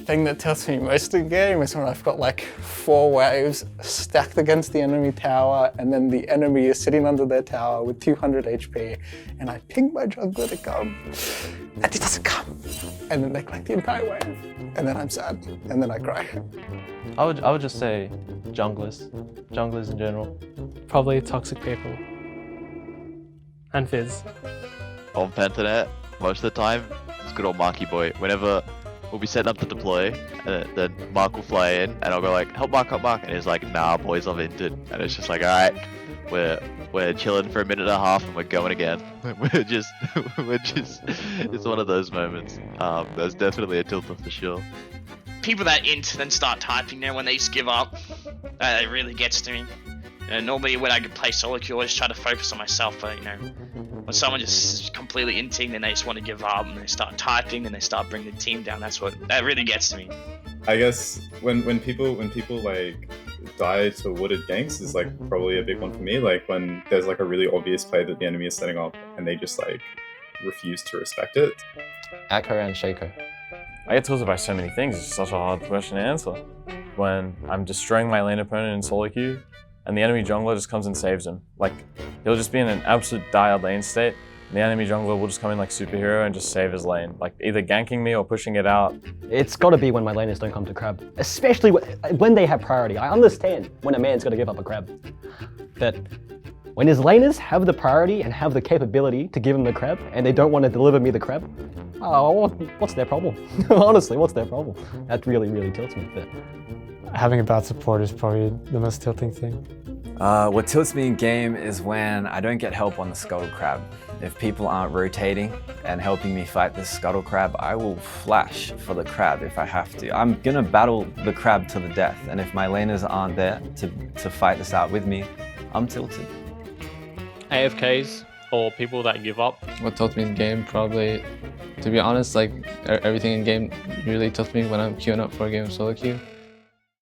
thing that tilts me most in game is when I've got like 4 waves stacked against the enemy tower, and then the enemy is sitting under their tower with 200 HP, and I ping my jungler to come, and he doesn't come. And then they collect the entire wave, and then I'm sad, and then I cry. I would just say junglers in general. Probably toxic people. And Fizz. On Pentanet, most of the time, it's good old Marky boy. Whenever we'll be setting up to deploy, then Mark will fly in, and I'll go like, help Mark, and he's like, nah boys, I'm injured. And it's just like, alright, we're chilling for a minute and a half and we're going again. we're just, it's one of those moments. There's definitely a tilter for sure. People that int then start typing now when they just give up, it really gets to me. Normally when I could play solo queue, I just try to focus on myself, but when someone just completely inting, then they just want to give up and they start typing and they start bringing the team down. That really gets to me. I guess when people like die to wooded ganks is like probably a big one for me. Like when there's like a really obvious play that the enemy is setting up and they just like refuse to respect it. Akko and Shaco. I get tilted by so many things, it's such a hard question to answer. When I'm destroying my lane opponent in solo queue, and the enemy jungler just comes and saves him. Like, he'll just be in an absolute dire lane state, and the enemy jungler will just come in like superhero and just save his lane. Like, either ganking me or pushing it out. It's got to be when my laners don't come to crab. Especially when they have priority. I understand when a man's got to give up a crab. But when his laners have the priority and have the capability to give him the crab, and they don't want to deliver me the crab, oh, what's their problem? Honestly, what's their problem? That really, really tilts me. But Having a bad support is probably the most tilting thing. What tilts me in game is when I don't get help on the scuttle crab. If people aren't rotating and helping me fight this scuttle crab, I will flash for the crab if I have to. I'm gonna battle the crab to the death, and if my laners aren't there to fight this out with me, I'm tilted. AFKs or people that give up. What tilts me in game, probably, to be honest, like everything in game really tilts me when I'm queuing up for a game of solo queue.